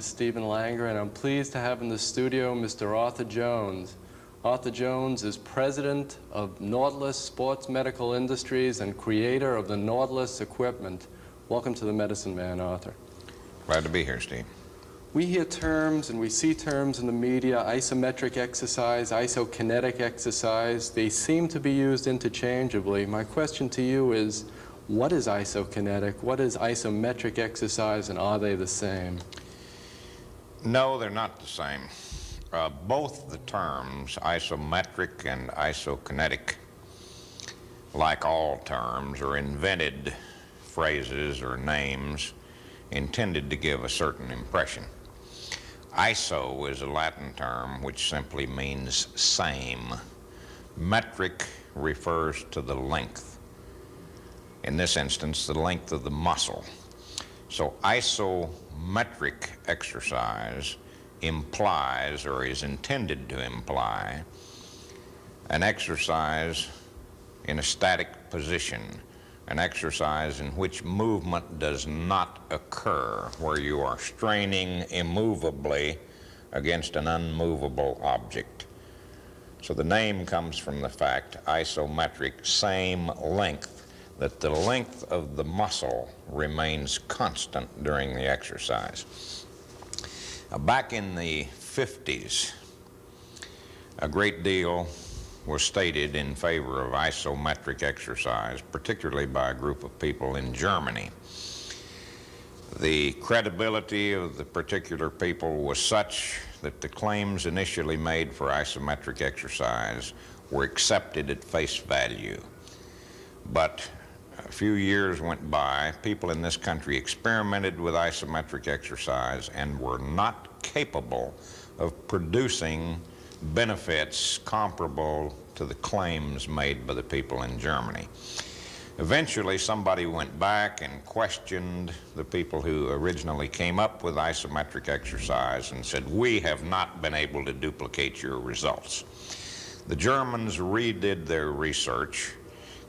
Stephen Langer, and I'm pleased to have in the studio Mr. Arthur Jones. Arthur Jones is president of Nautilus Sports Medical Industries and creator of the Nautilus equipment. Welcome to the Medicine Man, Arthur. Glad to be here, Steve. We hear terms and we see terms in the media: isometric exercise, isokinetic exercise. They seem to be used interchangeably. My question to you is, what is isokinetic? What is isometric exercise, and are they the same? No, they're not the same. Both the terms, isometric and isokinetic, like all terms, are invented phrases or names intended to give a certain impression. Iso is a Latin term which simply means same. Metric refers to the length. In this instance, the length of the muscle. So isometric exercise implies, or is intended to imply, an exercise in a static position, an exercise in which movement does not occur, where you are straining immovably against an unmovable object. So the name comes from the fact, isometric, same length, that the length of the muscle remains constant during the exercise. Back in the 50s, a great deal was stated in favor of isometric exercise, particularly by a group of people in Germany. The credibility of the particular people was such that the claims initially made for isometric exercise were accepted at face value. But a few years went by, people in this country experimented with isometric exercise and were not capable of producing benefits comparable to the claims made by the people in Germany. Eventually, somebody went back and questioned the people who originally came up with isometric exercise and said, "We have not been able to duplicate your results." The Germans redid their research,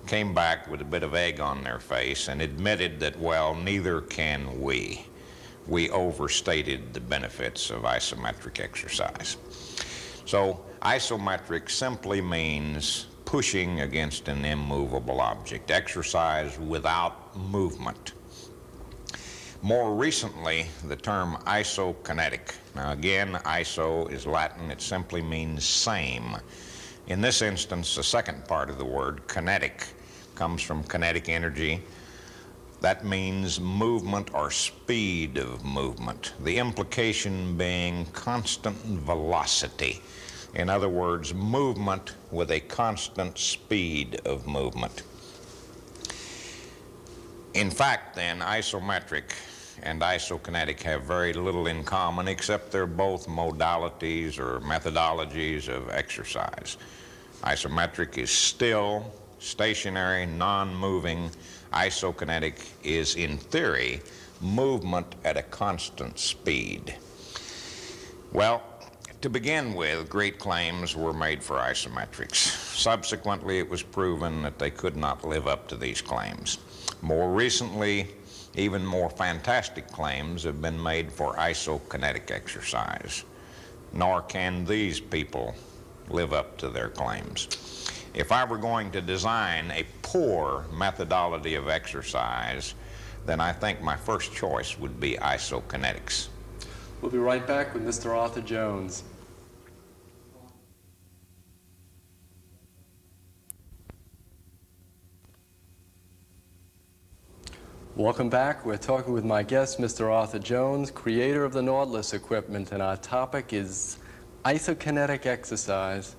came back with a bit of egg on their face, and admitted that, well, neither can we. We overstated the benefits of isometric exercise. So isometric simply means pushing against an immovable object, exercise without movement. More recently, the term isokinetic. Now again, iso is Latin. It simply means same. In this instance, the second part of the word, kinetic, comes from kinetic energy. That means movement or speed of movement, the implication being constant velocity. In other words, movement with a constant speed of movement. In fact, then, isometric and isokinetic have very little in common, except they're both modalities or methodologies of exercise. Isometric is still, stationary, non-moving. Isokinetic is, in theory, movement at a constant speed. Well, to begin with, great claims were made for isometrics. Subsequently, it was proven that they could not live up to these claims. More recently, even more fantastic claims have been made for isokinetic exercise. Nor can these people live up to their claims. If I were going to design a poor methodology of exercise, then I think my first choice would be isokinetics. We'll be right back with Mr. Arthur Jones. Welcome back. We're talking with my guest, Mr. Arthur Jones, creator of the Nautilus equipment, and our topic is isokinetic exercise.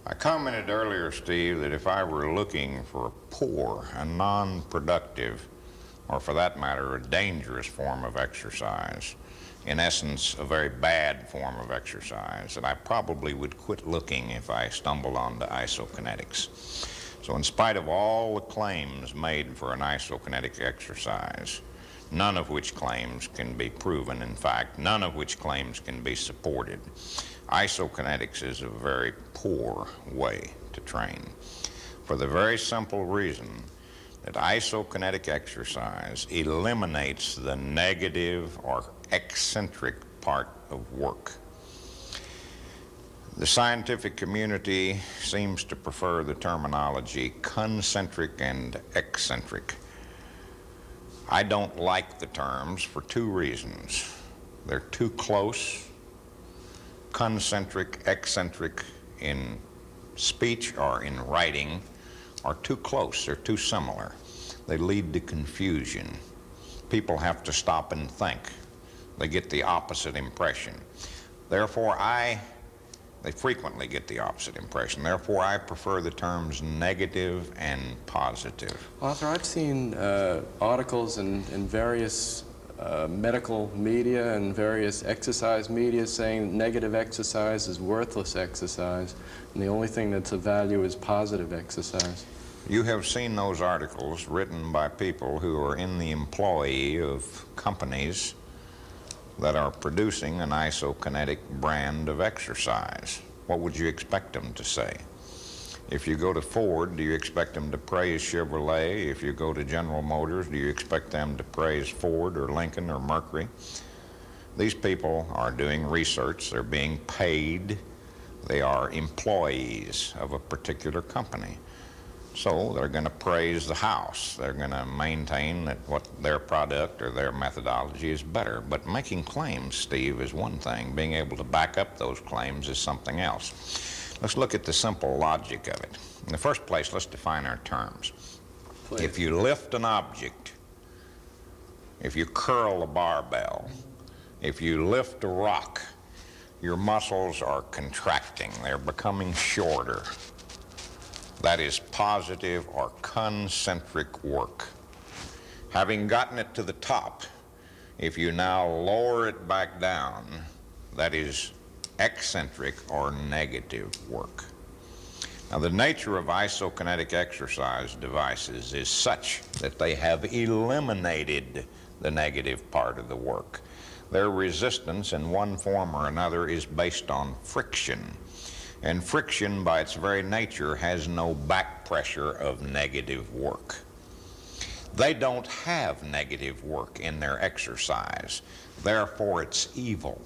I commented earlier, Steve, that if I were looking for a poor, a non-productive, or for that matter, a dangerous form of exercise, in essence, a very bad form of exercise, that I probably would quit looking if I stumbled onto isokinetics. So in spite of all the claims made for an isokinetic exercise, none of which claims can be proven, in fact, none of which claims can be supported, isokinetics is a very poor way to train, for the very simple reason that isokinetic exercise eliminates the negative or eccentric part of work. The scientific community seems to prefer the terminology concentric and eccentric. I don't like the terms for two reasons. They're too close. Concentric, eccentric in speech or in writing are too close. They're too similar. They lead to confusion. People have to stop and think. They get the opposite impression. Therefore, they frequently get the opposite impression. Therefore, I prefer the terms negative and positive. Arthur, I've seen articles in various medical media and various exercise media saying negative exercise is worthless exercise, and the only thing that's of value is positive exercise. You have seen those articles written by people who are in the employ of companies that are producing an isokinetic brand of exercise. What would you expect them to say? If you go to Ford, do you expect them to praise Chevrolet? If you go to General Motors, do you expect them to praise Ford or Lincoln or Mercury? These people are doing research. They're being paid. They are employees of a particular company. So they're going to praise the house. They're going to maintain that what their product or their methodology is better. But making claims, Steve, is one thing. Being able to back up those claims is something else. Let's look at the simple logic of it. In the first place, let's define our terms. Please. If you lift an object, if you curl a barbell, if you lift a rock, your muscles are contracting. They're becoming shorter. That is positive or concentric work. Having gotten it to the top, if you now lower it back down, that is eccentric or negative work. Now, the nature of isokinetic exercise devices is such that they have eliminated the negative part of the work. Their resistance in one form or another is based on friction. And friction, by its very nature, has no back pressure of negative work. They don't have negative work in their exercise. Therefore, it's evil.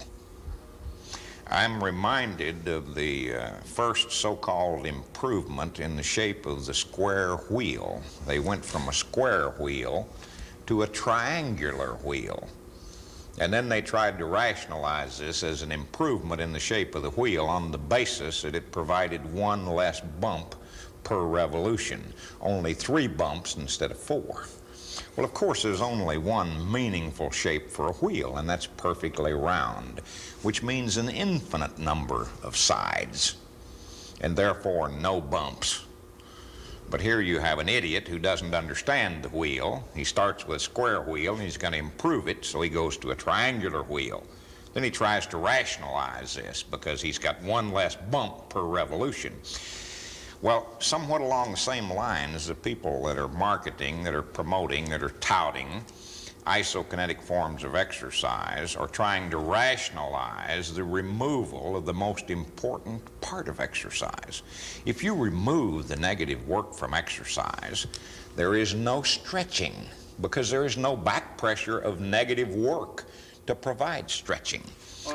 I'm reminded of the first so-called improvement in the shape of the square wheel. They went from a square wheel to a triangular wheel. And then they tried to rationalize this as an improvement in the shape of the wheel on the basis that it provided one less bump per revolution, only 3 bumps instead of 4. Well, of course, there's only one meaningful shape for a wheel, and that's perfectly round, which means an infinite number of sides, and therefore no bumps. But here you have an idiot who doesn't understand the wheel. He starts with a square wheel, and he's going to improve it, so he goes to a triangular wheel. Then he tries to rationalize this because he's got one less bump per revolution. Well, somewhat along the same lines, the people that are marketing, that are promoting, that are touting isokinetic forms of exercise are trying to rationalize the removal of the most important part of exercise. If you remove the negative work from exercise, there is no stretching because there is no back pressure of negative work to provide stretching.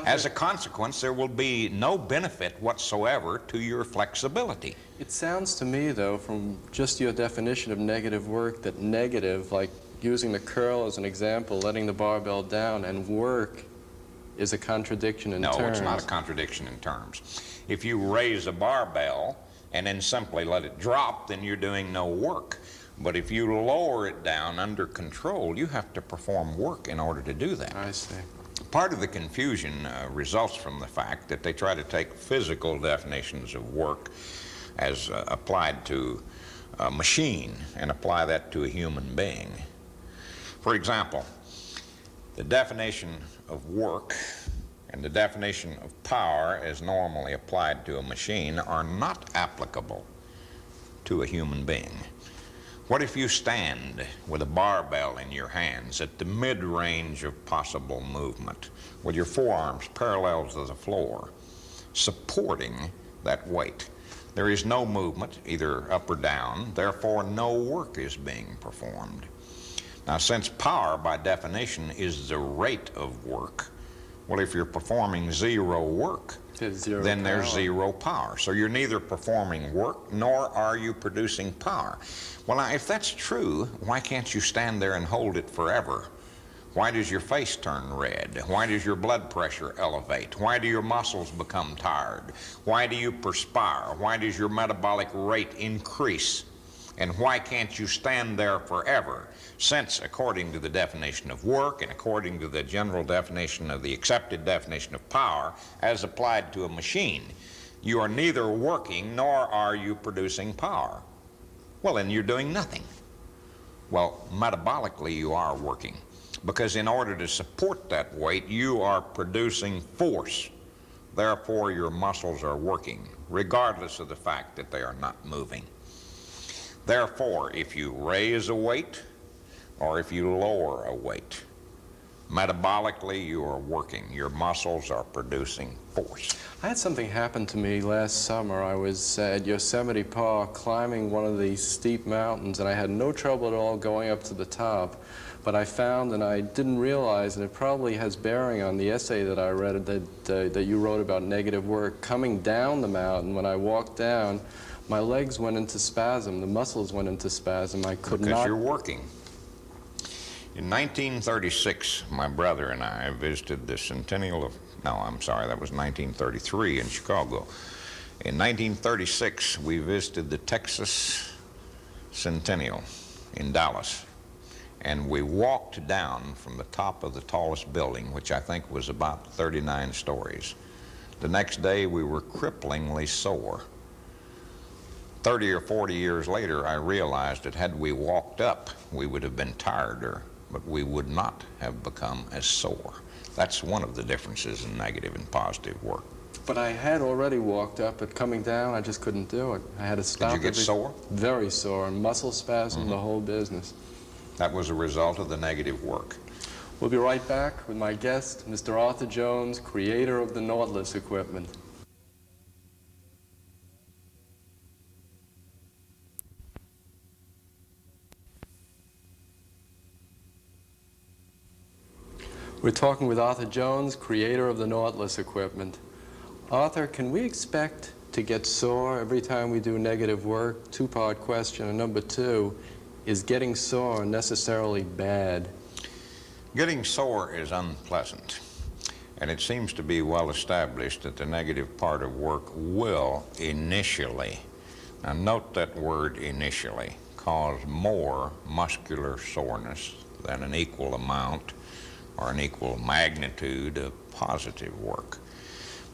As a consequence, there will be no benefit whatsoever to your flexibility. It sounds to me, though, from just your definition of negative work, that negative, like using the curl as an example, letting the barbell down, and work is a contradiction in terms. No, it's not a contradiction in terms. If you raise a barbell and then simply let it drop, then you're doing no work. But if you lower it down under control, you have to perform work in order to do that. I see. Part of the confusion results from the fact that they try to take physical definitions of work as applied to a machine and apply that to a human being. For example, the definition of work and the definition of power as normally applied to a machine are not applicable to a human being. What if you stand with a barbell in your hands at the mid-range of possible movement, with your forearms parallel to the floor, supporting that weight? There is no movement, either up or down, therefore no work is being performed. Now, since power, by definition, is the rate of work, well, if you're performing zero work, then there's zero power. So you're neither performing work nor are you producing power. Well, now, if that's true, why can't you stand there and hold it forever? Why does your face turn red? Why does your blood pressure elevate? Why do your muscles become tired? Why do you perspire? Why does your metabolic rate increase? And why can't you stand there forever? Since, according to the definition of work and according to the general definition of the accepted definition of power as applied to a machine, you are neither working nor are you producing power. Well, then you're doing nothing. Well, metabolically you are working, because in order to support that weight, you are producing force. Therefore, your muscles are working, regardless of the fact that they are not moving. Therefore, if you raise a weight or if you lower a weight, metabolically you are working. Your muscles are producing force. I had something happen to me last summer. I was at Yosemite Park climbing one of these steep mountains, and I had no trouble at all going up to the top. But I found, and I didn't realize, and it probably has bearing on the essay that I read that you wrote about negative work, coming down the mountain, when I walked down, my legs went into spasm, the muscles went into spasm. I could not... Because you're working. In 1936, my brother and I visited the centennial of... No, I'm sorry, that was 1933 in Chicago. In 1936, we visited the Texas Centennial in Dallas. And we walked down from the top of the tallest building, which I think was about 39 stories. The next day, we were cripplingly sore. 30 or 40 years later, I realized that had we walked up, we would have been tireder, but we would not have become as sore. That's one of the differences in negative and positive work. But I had already walked up, but coming down, I just couldn't do it. I had to stop. Did you get sore? Very sore, and muscle spasm, the whole business. That was a result of the negative work. We'll be right back with my guest, Mr. Arthur Jones, creator of the Nautilus equipment. We're talking with Arthur Jones, creator of the Nautilus equipment. Arthur, can we expect to get sore every time we do negative work? Two-part question. And number two, is getting sore necessarily bad? Getting sore is unpleasant, and it seems to be well established that the negative part of work will initially, now note that word initially, cause more muscular soreness than an equal amount or an equal magnitude of positive work.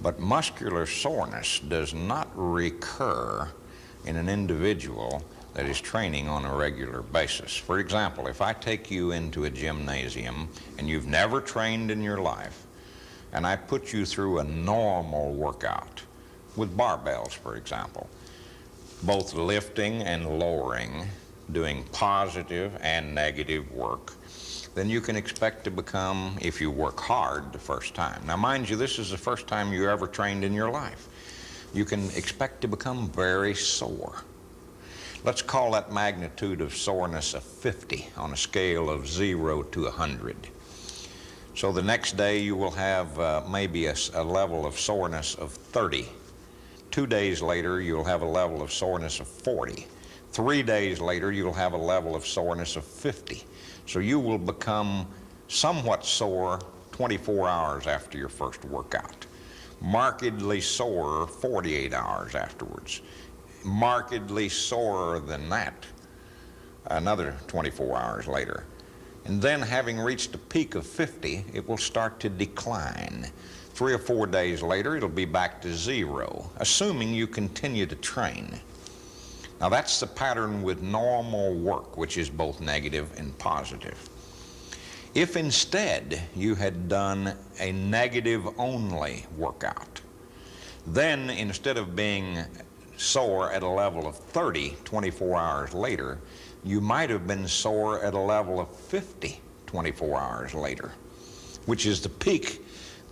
But muscular soreness does not recur in an individual that is training on a regular basis. For example, if I take you into a gymnasium and you've never trained in your life, and I put you through a normal workout with barbells, for example, both lifting and lowering, doing positive and negative work, then you can expect to become, if you work hard the first time. Now, mind you, this is the first time you ever trained in your life. You can expect to become very sore. Let's call that magnitude of soreness a 50 on a scale of 0 to 100. So the next day you will have maybe a level of soreness of 30. 2 days later you'll have a level of soreness of 40. 3 days later you'll have a level of soreness of 50. So you will become somewhat sore 24 hours after your first workout. Markedly sore 48 hours afterwards. Markedly sorer than that another 24 hours later. And then, having reached a peak of 50, it will start to decline. 3 or 4 days later, it'll be back to 0, assuming you continue to train. Now, that's the pattern with normal work, which is both negative and positive. If instead you had done a negative-only workout, then instead of being sore at a level of 30 24 hours later, you might have been sore at a level of 50 24 hours later, which is the peak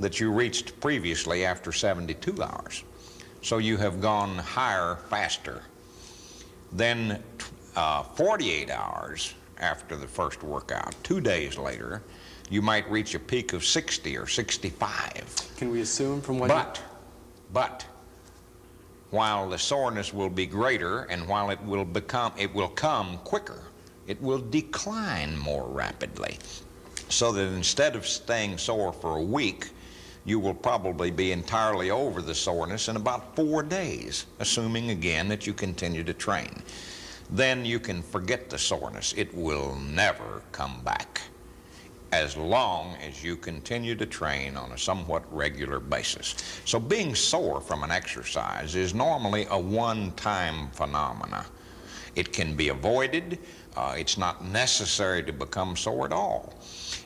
that you reached previously after 72 hours. So you have gone higher faster. Then 48 hours after the first workout, 2 days later, you might reach a peak of 60 or 65. Can we assume from what But while the soreness will be greater and while it will come quicker, it will decline more rapidly. So that instead of staying sore for a week, you will probably be entirely over the soreness in about 4 days, assuming again that you continue to train. Then you can forget the soreness. It will never come back as long as you continue to train on a somewhat regular basis. So being sore from an exercise is normally a one-time phenomena. It can be avoided. It's not necessary to become sore at all.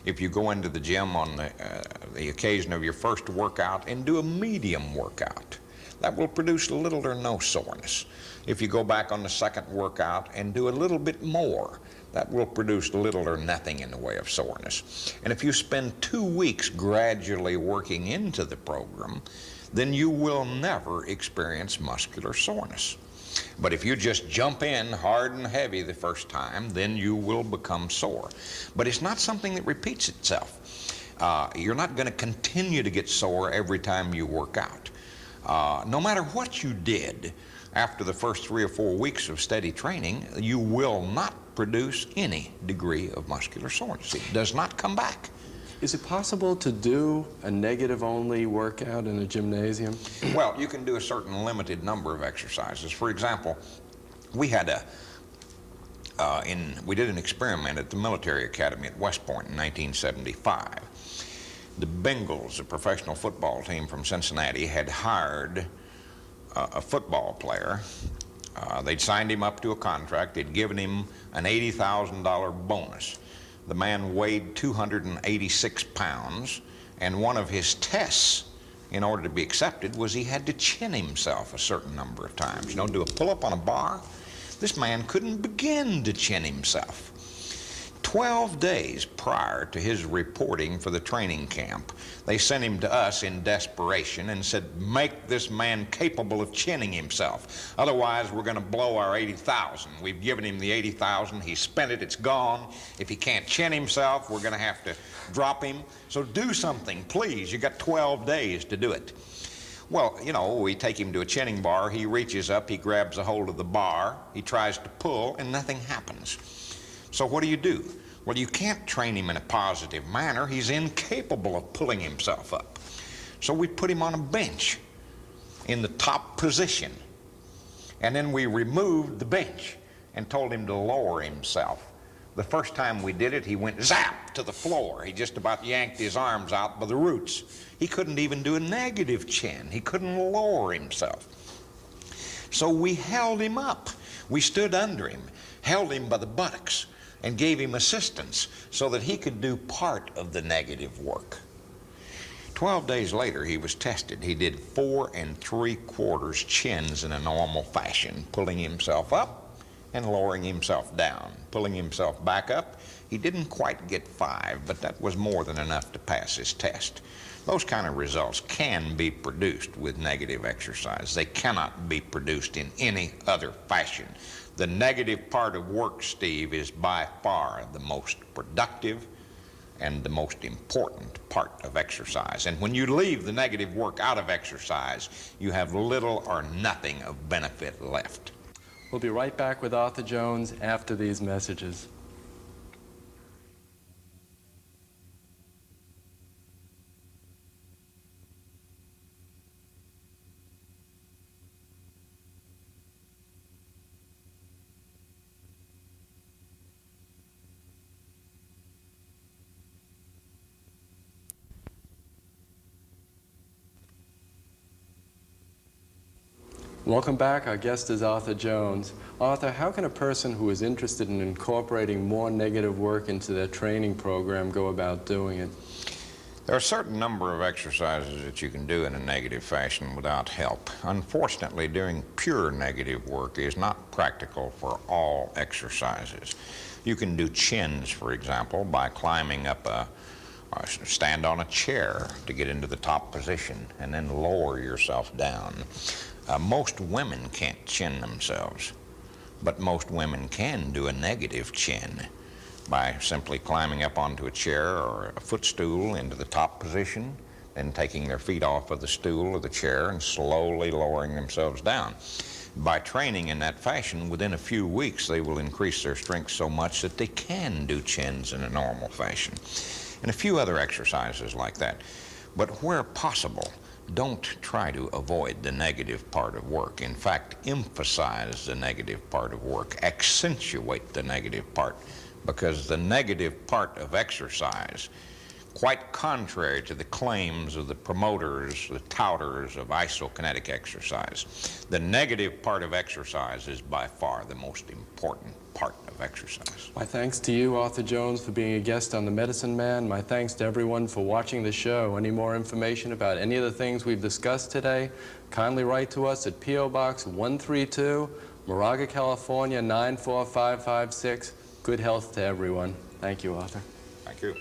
If you go into the gym on the occasion of your first workout and do a medium workout, that will produce little or no soreness. If you go back on the second workout and do a little bit more, that will produce little or nothing in the way of soreness. And if you spend 2 weeks gradually working into the program, then you will never experience muscular soreness. But if you just jump in hard and heavy the first time, then you will become sore. But it's not something that repeats itself. You're not going to continue to get sore every time you work out. No matter what you did after the first 3 or 4 weeks of steady training, you will not produce any degree of muscular soreness. It does not come back. Is it possible to do a negative-only workout in a gymnasium? Well, you can do a certain limited number of exercises. For example, we had we did an experiment at the military academy at West Point in 1975. The Bengals, a professional football team from Cincinnati, had hired a football player. They'd signed him up to a contract. They'd given him an $80,000 bonus. The man weighed 286 pounds, and one of his tests in order to be accepted was he had to chin himself a certain number of times. You know, do a pull-up on a bar. This man couldn't begin to chin himself. 12 days prior to his reporting for the training camp, they sent him to us in desperation and said, make this man capable of chinning himself. Otherwise, we're going to blow our $80,000. We've given him the $80,000. He spent it. It's gone. If he can't chin himself, we're going to have to drop him. So do something, please. You got 12 days to do it. Well, you know, we take him to a chinning bar. He reaches up. He grabs a hold of the bar. He tries to pull, and nothing happens. So what do? Well, you can't train him in a positive manner. He's incapable of pulling himself up. So we put him on a bench in the top position. And then we removed the bench and told him to lower himself. The first time we did it, he went zap to the floor. He just about yanked his arms out by the roots. He couldn't even do a negative chin. He couldn't lower himself. So we held him up. We stood under him, held him by the buttocks, and gave him assistance so that he could do part of the negative work. 12 days later, he was tested. He did 4 3/4 chins in a normal fashion, pulling himself up and lowering himself down, pulling himself back up. He didn't quite get 5, but that was more than enough to pass his test. Those kind of results can be produced with negative exercise. They cannot be produced in any other fashion. The negative part of work, Steve, is by far the most productive and the most important part of exercise. And when you leave the negative work out of exercise, you have little or nothing of benefit left. We'll be right back with Arthur Jones after these messages. Welcome back. Our guest is Arthur Jones. Arthur, how can a person who is interested in incorporating more negative work into their training program go about doing it? There are a certain number of exercises that you can do in a negative fashion without help. Unfortunately, doing pure negative work is not practical for all exercises. You can do chins, for example, by climbing up stand on a chair to get into the top position and then lower yourself down. Most women can't chin themselves, but most women can do a negative chin by simply climbing up onto a chair or a footstool into the top position, then taking their feet off of the stool or the chair and slowly lowering themselves down. By training in that fashion, within a few weeks they will increase their strength so much that they can do chins in a normal fashion. And a few other exercises like that. But where possible, don't try to avoid the negative part of work. In fact, emphasize the negative part of work. Accentuate the negative part, because the negative part of exercise, quite contrary to the claims of the promoters, the touters of isokinetic exercise, the negative part of exercise is by far the most important part of exercise. My thanks to you, Arthur Jones, for being a guest on The Medicine Man. My thanks to everyone for watching the show. Any more information about any of the things we've discussed today, kindly write to us at P.O. Box 132, Moraga, California 94556. Good health to everyone. Thank you, Arthur. Thank you.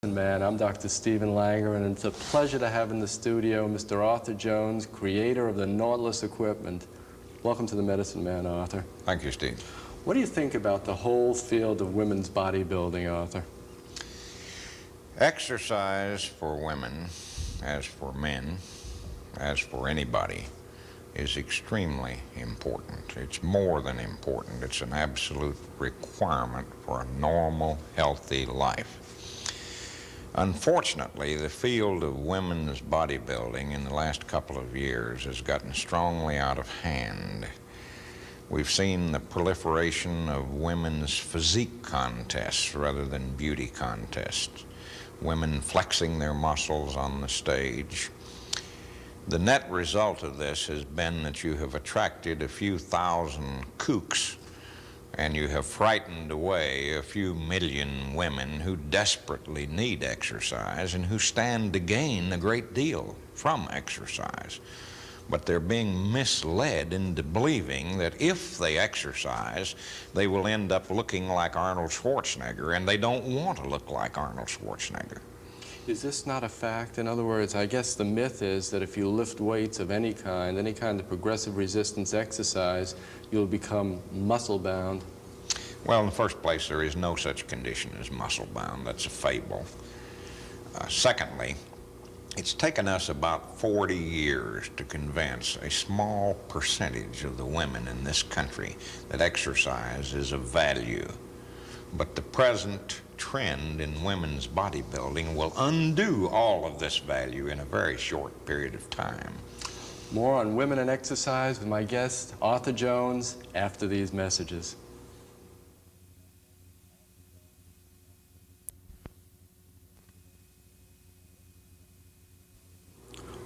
Man, I'm Dr. Stephen Langer, and it's a pleasure to have in the studio Mr. Arthur Jones, creator of the Nautilus equipment. Welcome to The Medicine Man, Arthur. Thank you, Steve. What do you think about the whole field of women's bodybuilding, Arthur? Exercise for women, as for men, as for anybody, is extremely important. It's more than important. It's an absolute requirement for a normal, healthy life. Unfortunately, the field of women's bodybuilding in the last couple of years has gotten strongly out of hand. We've seen the proliferation of women's physique contests rather than beauty contests. Women flexing their muscles on the stage. The net result of this has been that you have attracted a few thousand kooks, and you have frightened away a few million women who desperately need exercise and who stand to gain a great deal from exercise. But they're being misled into believing that if they exercise, they will end up looking like Arnold Schwarzenegger, and they don't want to look like Arnold Schwarzenegger. Is this not a fact? In other words, I guess the myth is that if you lift weights of any kind of progressive resistance exercise, you'll become muscle-bound. Well, in the first place, there is no such condition as muscle-bound. That's a fable. Secondly, it's taken us about 40 years to convince a small percentage of the women in this country that exercise is of value. But the present trend in women's bodybuilding will undo all of this value in a very short period of time. More on women and exercise with my guest, Arthur Jones, after these messages.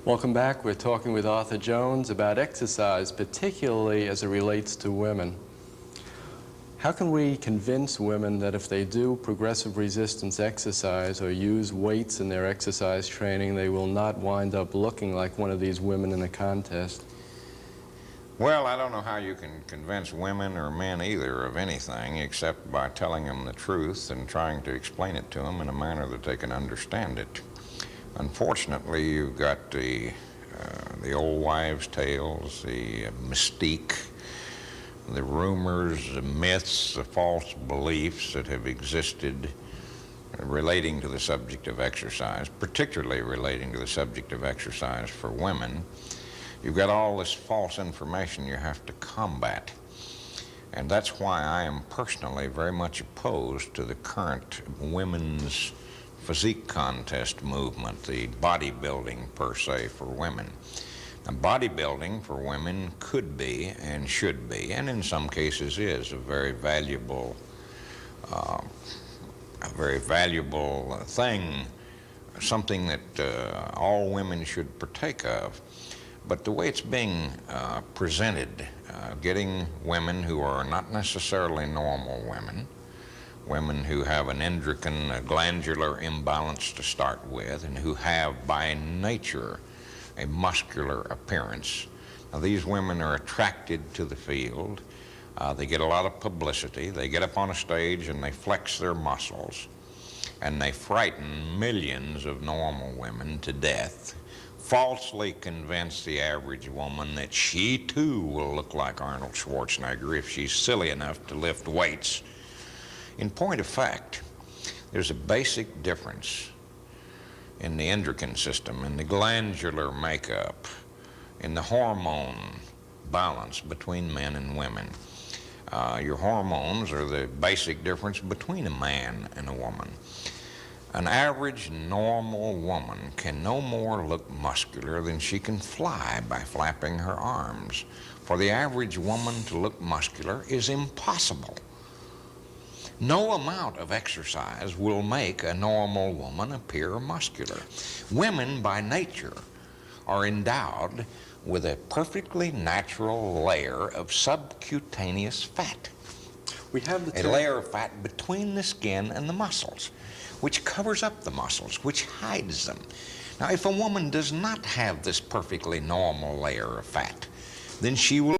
Welcome back. We're talking with Arthur Jones about exercise, particularly as it relates to women. How can we convince women that if they do progressive resistance exercise or use weights in their exercise training, they will not wind up looking like one of these women in a contest? Well, I don't know how you can convince women or men either of anything except by telling them the truth and trying to explain it to them in a manner that they can understand it. Unfortunately, you've got the old wives' tales, the mystique, the rumors, the myths, the false beliefs that have existed relating to the subject of exercise, particularly relating to the subject of exercise for women. You've got all this false information you have to combat. And that's why I am personally very much opposed to the current women's physique contest movement, the bodybuilding per se for women. Now, bodybuilding for women could be and should be, and in some cases is, a very valuable thing, something that all women should partake of. But the way it's being presented, getting women who are not necessarily normal women, women who have an endocrine glandular imbalance to start with, and who have by nature a muscular appearance. Now, these women are attracted to the field. They get a lot of publicity. They get up on a stage and they flex their muscles, and they frighten millions of normal women to death, falsely convince the average woman that she too will look like Arnold Schwarzenegger if she's silly enough to lift weights. In point of fact, there's a basic difference in the endocrine system, in the glandular makeup, in the hormone balance between men and women. Your hormones are the basic difference between a man and a woman. An average normal woman can no more look muscular than she can fly by flapping her arms. For the average woman to look muscular is impossible. No amount of exercise will make a normal woman appear muscular. Women by nature are endowed with a perfectly natural layer of subcutaneous fat. We have the A layer of fat between the skin and the muscles, which covers up the muscles, which hides them. Now, if a woman does not have this perfectly normal layer of fat, then she will